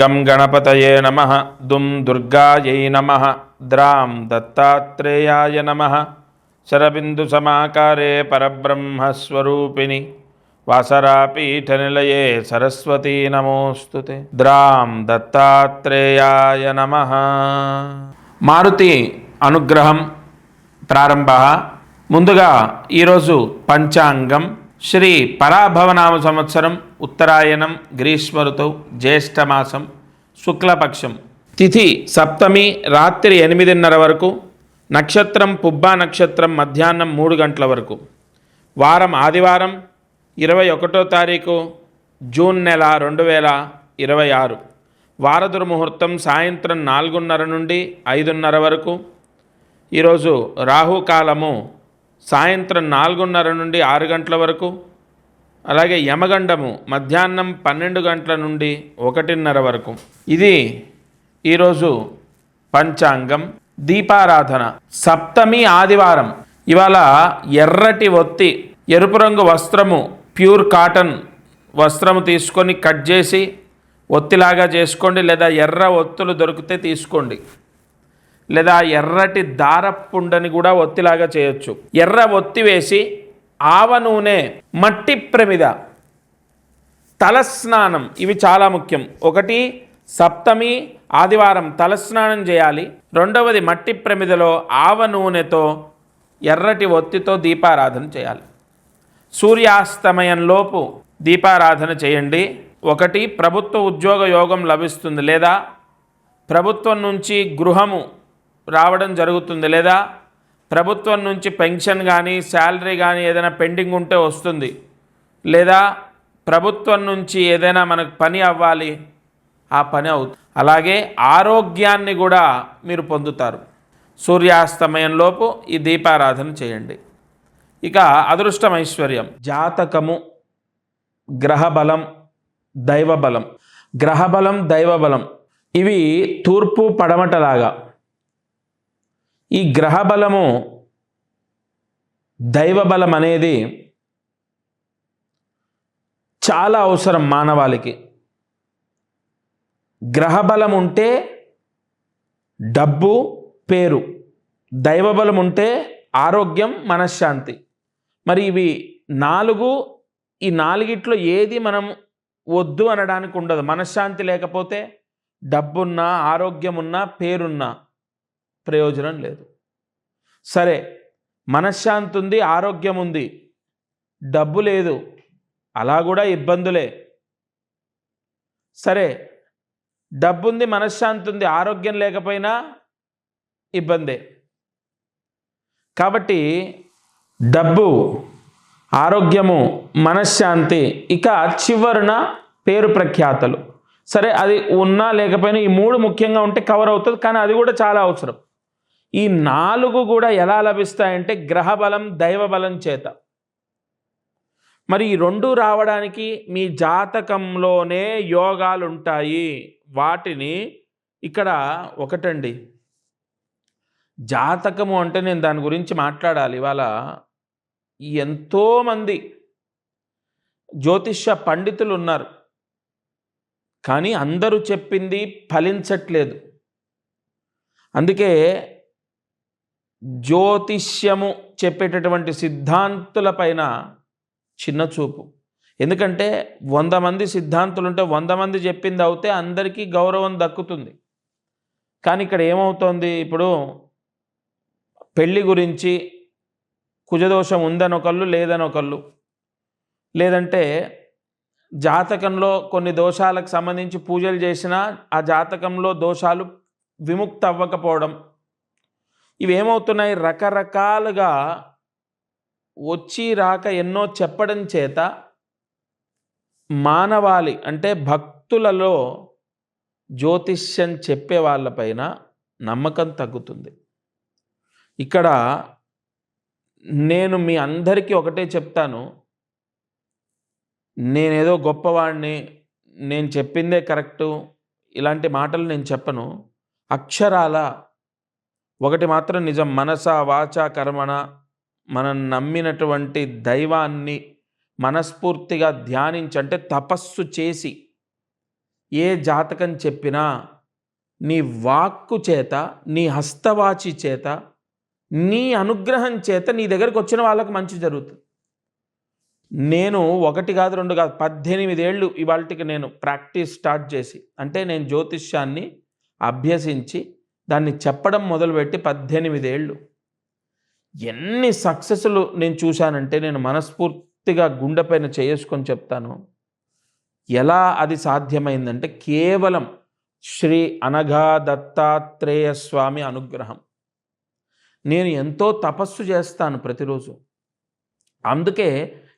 గం గణపతయే నమః దుం దుర్గాయై నమః ద్రాం దత్తాత్రేయాయ నమః శరబిందు సమాకారే పరబ్రహ్మస్వరూపిణి వాసరాపీఠనిలయే సరస్వతీ నమోస్తుతే ద్రాం దత్తాత్రేయాయ నమః. మారుతి అనుగ్రహం ప్రారంభ. ముందుగా ఈరోజు పంచాంగం శ్రీ పరాభవనామ సంవత్సరం ఉత్తరాయణం గ్రీష్మ ఋతువు జ్యేష్ఠమాసం శుక్లపక్షం తిథి సప్తమి రాత్రి 8:30 వరకు, నక్షత్రం పుబ్బా నక్షత్రం మధ్యాహ్నం 3 గంటల వరకు, వారం ఆదివారం 21వ తారీఖు జూన్ నెల 2026, వారదుర్ముహూర్తం సాయంత్రం 4:30 నుండి 5:30 వరకు. ఈరోజు రాహుకాలము సాయంత్రం 4:30 నుండి 6 గంటల వరకు, అలాగే యమగండము మధ్యాహ్నం 12 గంటల నుండి 1:30 వరకు. ఇది ఈరోజు పంచాంగం. దీపారాధన సప్తమి ఆదివారం. ఇవాళ ఎర్రటి ఒత్తి, ఎరుపు రంగు వస్త్రము, ప్యూర్ కాటన్ వస్త్రము తీసుకొని కట్ చేసి ఒత్తిలాగా చేసుకోండి, లేదా ఎర్ర ఒత్తులు దొరికితే తీసుకోండి, లేదా ఎర్రటి దారపుండని కూడా ఒత్తిలాగా చేయొచ్చు. ఎర్ర ఒత్తి వేసి ఆవ నూనె, మట్టి ప్రమిద, తలస్నానం, ఇవి చాలా ముఖ్యం. ఒకటి సప్తమి ఆదివారం తలస్నానం చేయాలి. రెండవది మట్టి ప్రమిదలో ఆవ నూనెతో ఎర్రటి ఒత్తితో దీపారాధన చేయాలి. సూర్యాస్తమయంలోపు దీపారాధన చేయండి. ఒకటి ప్రభుత్వ ఉద్యోగ యోగం లభిస్తుంది, లేదా ప్రభుత్వం నుంచి గృహము రావడం జరుగుతుంది, లేదా ప్రభుత్వం నుంచి పెన్షన్ కానీ శాలరీ కానీ ఏదైనా పెండింగ్ ఉంటే వస్తుంది, లేదా ప్రభుత్వం నుంచి ఏదైనా మనకు పని అవ్వాలి, ఆ పని అవుతుంది. అలాగే ఆరోగ్యాన్ని కూడా మీరు పొందుతారు. సూర్యాస్తమయంలోపు ఈ దీపారాధన చేయండి. ఇక అదృష్టం ఐశ్వర్యం, జాతకము, గ్రహబలం, దైవబలం. గ్రహబలం, దైవబలం ఇవి తూర్పు పడమటలాగా. ఈ గ్రహబలము, దైవబలం అనేది చాలా అవసరం మానవాళికి. గ్రహబలం ఉంటే డబ్బు, పేరు. దైవబలం ఉంటే ఆరోగ్యం, మనశ్శాంతి. మరి ఇవి 4, ఈ 4గిట్లో ఏది మనం వద్దు అనడానికి ఉండదు. మనశ్శాంతి లేకపోతే డబ్బున్నా, ఆరోగ్యం ఉన్నా, పేరున్నా ప్రయోజనం లేదు. సరే, మనశ్శాంతి ఉంది, ఆరోగ్యం ఉంది, డబ్బు లేదు, అలా కూడా ఇబ్బందులే. సరే, డబ్బు ఉంది, మనశ్శాంతి ఉంది, ఆరోగ్యం లేకపోయినా ఇబ్బందే. కాబట్టి డబ్బు, ఆరోగ్యము, మనశ్శాంతి, ఇక చివరన పేరు ప్రఖ్యాతలు. సరే, అది ఉన్నా లేకపోయినా ఈ 3 ముఖ్యంగా ఉంటే కవర్ అవుతుంది, కానీ అది కూడా చాలా అవసరం. ఈ 4 కూడా ఎలా లభిస్తాయంటే గ్రహబలం, దైవబలం చేత. మరి ఈ 2 రావడానికి మీ జాతకంలోనే యోగాలు ఉంటాయి. వాటిని ఇక్కడ ఒకటండి, జాతకము అంటే నేను దాని గురించి మాట్లాడాలి. ఇవాళ ఎంతోమంది జ్యోతిష్య పండితులు ఉన్నారు, కానీ అందరూ చెప్పింది ఫలించట్లేదు. అందుకే జ్యోతిష్యము చెప్పేటటువంటి సిద్ధాంతులపైన చిన్న చూపు. ఎందుకంటే 100 మంది సిద్ధాంతులు ఉంటే 100 మంది చెప్పింది అవుతే అందరికీ గౌరవం దక్కుతుంది. కానీ ఇక్కడ ఏమవుతోంది, ఇప్పుడు పెళ్ళి గురించి కుజదోషం ఉందని ఒకళ్ళు, లేదని ఒకళ్ళు, లేదంటే జాతకంలో కొన్ని దోషాలకు సంబంధించి పూజలు చేసినా ఆ జాతకంలో దోషాలు విముక్తి అవ్వకపోవడం, ఇవేమవుతున్నాయి, రకరకాలుగా వచ్చి రాక ఎన్నో చెప్పడం చేత మానవాళి అంటే భక్తులలో జ్యోతిష్యం చెప్పే వాళ్ళపైన నమ్మకం తగ్గుతుంది. ఇక్కడ నేను మీ అందరికీ ఒకటే చెప్తాను, నేనేదో గొప్పవాడిని, నేను చెప్పిందే కరెక్టు, ఇలాంటి మాటలు నేను చెప్పను. అక్షరాల ఒకటి మాత్రం నిజం, మనస వాచ కర్మణ మనం నమ్మినటువంటి దైవాన్ని మనస్ఫూర్తిగా ధ్యానించి, అంటే తపస్సు చేసి ఏ జాతకం చెప్పినా నీ వాక్కు చేత, నీ హస్తవాచి చేత, నీ అనుగ్రహం చేత నీ దగ్గరకు వచ్చిన వాళ్ళకు మంచి జరుగుతుంది. నేను 1 కాదు 2 కాదు 18 ఏళ్ళు ఇవాళకి నేను ప్రాక్టీస్ స్టార్ట్ చేసి, అంటే నేను జ్యోతిష్యాన్ని అభ్యసించి దాన్ని చెప్పడం మొదలుపెట్టి 18 ఏళ్ళు. ఎన్ని సక్సెస్లు నేను చూశానంటే నేను మనస్ఫూర్తిగా గుండెపైన చేసుకొని చెప్తాను. ఎలా అది సాధ్యమైందంటే కేవలం శ్రీ అనఘా దత్తాత్రేయ స్వామి అనుగ్రహం. నేను ఎంతో తపస్సు చేస్తాను ప్రతిరోజు. అందుకే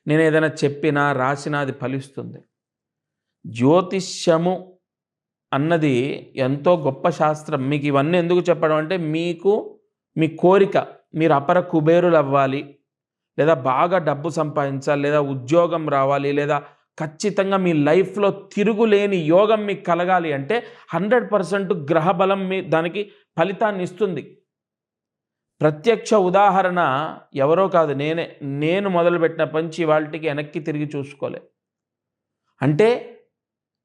నేను ఏదైనా చెప్పినా రాసినా అది ఫలిస్తుంది. జ్యోతిష్యము అన్నది ఎంతో గొప్ప శాస్త్రం. మీకు ఇవన్నీ ఎందుకు చెప్పడం అంటే, మీకు మీ కోరిక, మీరు అపర కుబేరులు అవ్వాలి, లేదా బాగా డబ్బు సంపాదించాలి, లేదా ఉద్యోగం రావాలి, లేదా ఖచ్చితంగా మీ లైఫ్లో తిరుగులేని యోగం మీకు కలగాలి అంటే 100% గ్రహబలం దానికి ఫలితాన్ని ఇస్తుంది. ప్రత్యక్ష ఉదాహరణ ఎవరో కాదు, నేను మొదలుపెట్టిన పంచి వాళ్ళకి వెనక్కి తిరిగి చూసుకోలే. అంటే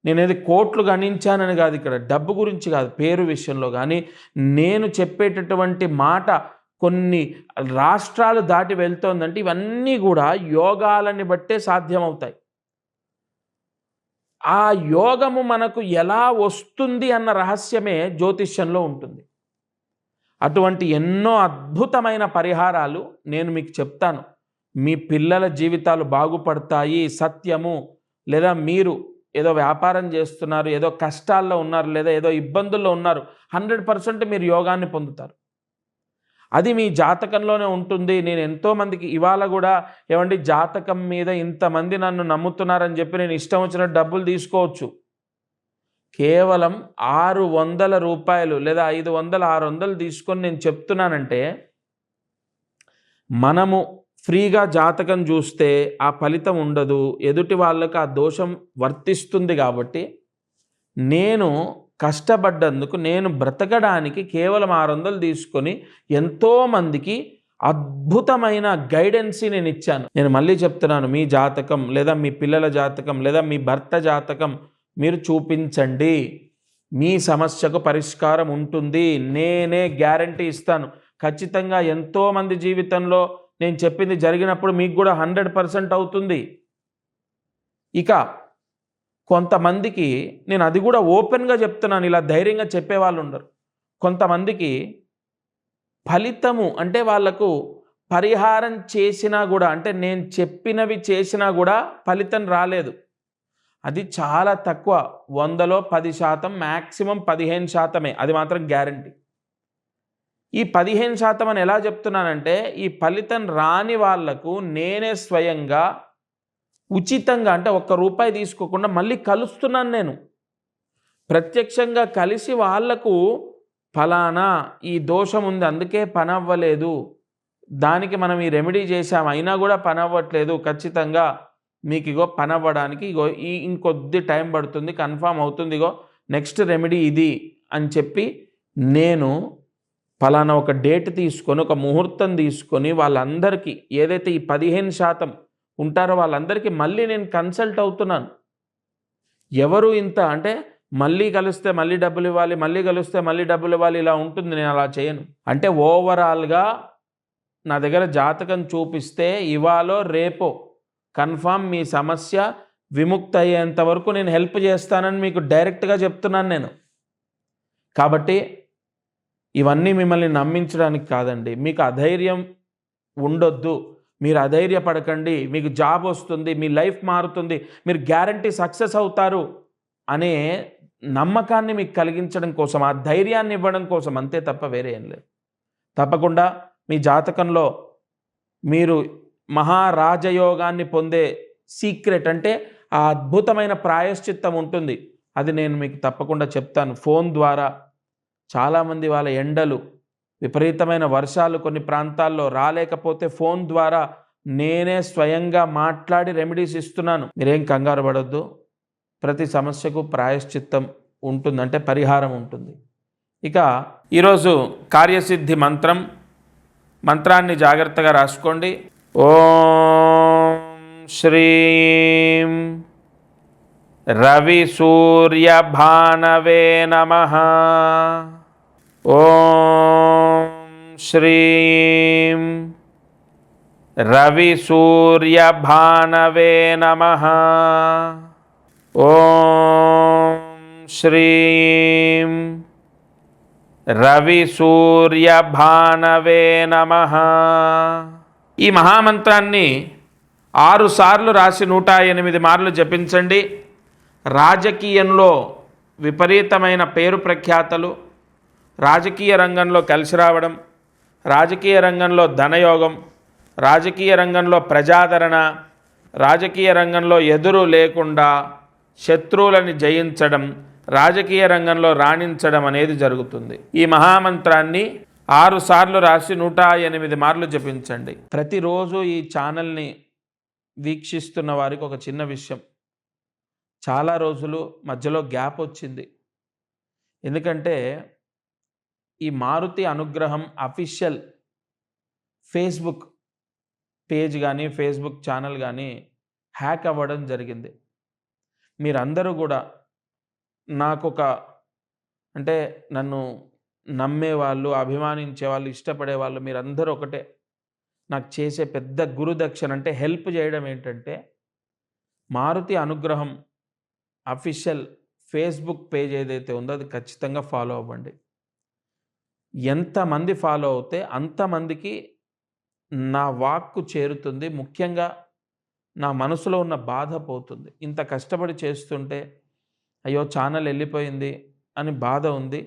నేనేది కోట్లు గణించానని కాదు, ఇక్కడ డబ్బు గురించి కాదు, పేరు విషయంలో కానీ నేను చెప్పేటటువంటి మాట కొన్ని రాష్ట్రాలు దాటి వెళ్తోందంటే ఇవన్నీ కూడా యోగాలని బట్టే సాధ్యమవుతాయి. ఆ యోగము మనకు ఎలా వస్తుంది అన్న రహస్యమే జ్యోతిష్యంలో ఉంటుంది. అటువంటి ఎన్నో అద్భుతమైన పరిహారాలు నేను మీకు చెప్తాను. మీ పిల్లల జీవితాలు బాగుపడతాయి, సత్యము. లేదా మీరు ఏదో వ్యాపారం చేస్తున్నారు, ఏదో కష్టాల్లో ఉన్నారు, లేదా ఏదో ఇబ్బందుల్లో ఉన్నారు, 100% మీరు యోగాన్ని పొందుతారు. అది మీ జాతకంలోనే ఉంటుంది. నేను ఎంతోమందికి ఇవాళ కూడా ఏమండి జాతకం మీద ఇంతమంది నన్ను నమ్ముతున్నారని చెప్పి నేను ఇష్టం వచ్చినట్టు డబ్బులు తీసుకోవచ్చు. కేవలం 600 రూపాయలు లేదా 500, 600 తీసుకొని నేను చెప్తున్నానంటే, మనము ఫ్రీగా జాతకం చూస్తే ఆ ఫలితం ఉండదు, ఎదుటి వాళ్ళకి ఆ దోషం వర్తిస్తుంది. కాబట్టి నేను కష్టపడ్డందుకు, నేను బ్రతకడానికి కేవలం 600 తీసుకొని ఎంతోమందికి అద్భుతమైన గైడెన్స్ నేను ఇచ్చాను. నేను మళ్ళీ చెప్తున్నాను, మీ జాతకం లేదా మీ పిల్లల జాతకం లేదా మీ భర్త జాతకం మీరు చూపించండి, మీ సమస్యకు పరిష్కారం ఉంటుంది. నేనే గ్యారంటీ ఇస్తాను. ఖచ్చితంగా ఎంతోమంది జీవితంలో నేను చెప్పింది జరిగినప్పుడు మీకు కూడా 100% అవుతుంది. ఇక కొంతమందికి నేను అది కూడా ఓపెన్గా చెప్తున్నాను, ఇలా ధైర్యంగా చెప్పేవాళ్ళు ఉండరు. కొంతమందికి ఫలితము అంటే వాళ్లకు పరిహారం చేసినా కూడా, అంటే నేను చెప్పినవి చేసినా కూడా ఫలితం రాలేదు. అది చాలా తక్కువ, 100లో 10%, మ్యాక్సిమం 15%. అది మాత్రం గ్యారంటీ. ఈ 15% అని ఎలా చెప్తున్నానంటే, ఈ ఫలితం రాని వాళ్లకు నేనే స్వయంగా ఉచితంగా, అంటే ₹1 తీసుకోకుండా మళ్ళీ కలుస్తున్నాను. నేను ప్రత్యక్షంగా కలిసి వాళ్లకు ఫలానా ఈ దోషం ఉంది, అందుకే పని అవ్వలేదు, దానికి మనం ఈ రెమెడీ చేసాం, అయినా కూడా పని అవ్వట్లేదు, ఖచ్చితంగా మీకు ఇగో పని అవ్వడానికి ఇగో ఇంకొద్ది టైం పడుతుంది, కన్ఫామ్ అవుతుంది, ఇగో నెక్స్ట్ రెమెడీ ఇది అని చెప్పి నేను ఫలానా ఒక డేట్ తీసుకొని, ఒక ముహూర్తం తీసుకొని వాళ్ళందరికీ ఏదైతే ఈ 15% ఉంటారో వాళ్ళందరికీ మళ్ళీ నేను కన్సల్ట్ అవుతున్నాను. ఎవరు ఇంత అంటే మళ్ళీ కలిస్తే మళ్ళీ డబ్బులు ఇవ్వాలి, మళ్ళీ కలిస్తే మళ్ళీ డబ్బులు ఇవ్వాలి, ఇలా ఉంటుంది. నేను అలా చేయను. అంటే ఓవరాల్గా నా దగ్గర జాతకం చూపిస్తే ఇవాళో రేపో కన్ఫామ్ మీ సమస్య విముక్తి అయ్యేంత వరకు నేను హెల్ప్ చేస్తానని మీకు డైరెక్ట్గా చెప్తున్నాను నేను. కాబట్టి ఇవన్నీ మిమ్మల్ని నమ్మించడానికి కాదండి. మీకు అధైర్యం ఉండొద్దు, మీరు అధైర్యపడకండి. మీకు జాబ్ వస్తుంది, మీ లైఫ్ మారుతుంది, మీరు గ్యారంటీ సక్సెస్ అవుతారు అనే నమ్మకాన్ని మీకు కలిగించడం కోసం, ఆ ధైర్యాన్ని ఇవ్వడం కోసం, అంతే తప్ప వేరే ఏం లేదు. తప్పకుండా మీ జాతకంలో మీరు మహారాజయోగాన్ని పొందే సీక్రెట్, అంటే ఆ అద్భుతమైన ప్రాయశ్చిత్తం ఉంటుంది. అది నేను మీకు తప్పకుండా చెప్తాను ఫోన్ ద్వారా. చాలామంది వాళ్ళ ఎండలు, విపరీతమైన వర్షాలు కొన్ని ప్రాంతాల్లో రాలేకపోతే ఫోన్ ద్వారా నేనే స్వయంగా మాట్లాడి రెమెడీస్ ఇస్తున్నాను. మీరేం కంగారు పడొద్దు. ప్రతి సమస్యకు ప్రాయశ్చిత్తం ఉంటుంది, అంటే పరిహారం ఉంటుంది. ఇక ఈరోజు కార్యసిద్ధి మంత్రాన్ని జాగ్రత్తగా రాసుకోండి. ఓం శ్రీం రవి సూర్య భానవే నమః. ఓం శ్రీం రవి సూర్య భానవే నమః. ఓం శ్రీం రవి సూర్య భానవే నమః. ఈ మహామంత్రాన్ని 6 సార్లు రాసి 108 మార్లు జపించండి. రాజకీయంలో విపరీతమైన పేరు ప్రఖ్యాతలు, రాజకీయ రంగంలో కలిసి రావడం, రాజకీయ రంగంలో ధనయోగం, రాజకీయ రంగంలో ప్రజాదరణ, రాజకీయ రంగంలో ఎదురు లేకుండా శత్రువులని జయించడం, రాజకీయ రంగంలో రాణించడం అనేది జరుగుతుంది. ఈ మహామంత్రాన్ని 6 సార్లు రాసి 108 మార్లు జపించండి. ప్రతిరోజు ఈ ఛానల్ని వీక్షిస్తున్న వారికి ఒక చిన్న విషయం, చాలా రోజులు మధ్యలో గ్యాప్ వచ్చింది. ఎందుకంటే ఈ మారుతి అనుగ్రహం అఫీషియల్ ఫేస్బుక్ పేజ్ కానీ ఫేస్బుక్ ఛానల్ కానీ హ్యాక్ అవ్వడం జరిగింది. మీరందరూ కూడా అంటే నన్ను నమ్మేవాళ్ళు, అభిమానించేవాళ్ళు, ఇష్టపడేవాళ్ళు మీరందరూ ఒకటే. నాకు చేసే పెద్ద గురుదక్షిణ అంటే హెల్ప్ చేయడం ఏంటంటే, మారుతి అనుగ్రహం అఫీషియల్ ఫేస్బుక్ పేజ్ ఏదైతే ఉందో అది ఖచ్చితంగా ఫాలో అవ్వండి. ఎంతమంది ఫాలో అవుతే అంతమందికి నా వాక్కు చేరుతుంది. ముఖ్యంగా నా మనసులో ఉన్న బాధ పోతుంది. ఇంత కష్టపడి చేస్తుంటే అయ్యో ఛానల్ వెళ్ళిపోయింది అని బాధ ఉంది.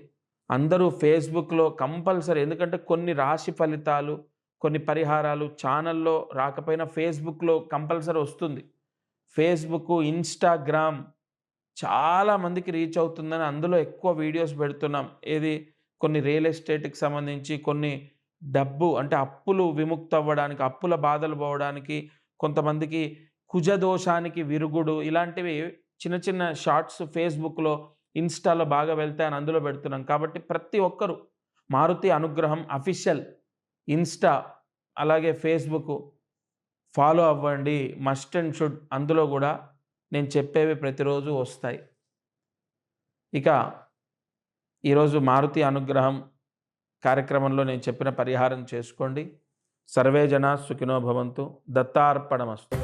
అందరూ ఫేస్బుక్లో కంపల్సరీ, ఎందుకంటే కొన్ని రాశి ఫలితాలు, కొన్ని పరిహారాలు ఛానల్లో రాకపోయినా ఫేస్బుక్లో కంపల్సరీ వస్తుంది. ఫేస్బుక్, ఇన్స్టాగ్రామ్ చాలామందికి రీచ్ అవుతుందని అందులో ఎక్కువ వీడియోస్ పెడుతున్నాం. ఏది కొన్ని రియల్ ఎస్టేట్కి సంబంధించి, కొన్ని డబ్బు అంటే అప్పులు విముక్తి అవ్వడానికి, అప్పుల బాధలు పోవడానికి, కొంతమందికి కుజదోషానికి విరుగుడు, ఇలాంటివి చిన్న చిన్న షార్ట్స్ ఫేస్బుక్లో, ఇన్స్టాలో బాగా వెళ్తాయని అందులో పెడుతున్నాం. కాబట్టి ప్రతి ఒక్కరూ మారుతి అనుగ్రహం అఫీషియల్ ఇన్స్టా అలాగే ఫేస్బుక్ ఫాలో అవ్వండి. Must and should. అందులో కూడా నేను చెప్పేవి ప్రతిరోజు వస్తాయి. ఇక ఈరోజు మారుతి అనుగ్రహం కార్యక్రమంలో నేను చెప్పిన పరిహారం చేసుకోండి. సర్వే జనా సుఖినో భవంతు. దత్తార్పణమస్తు.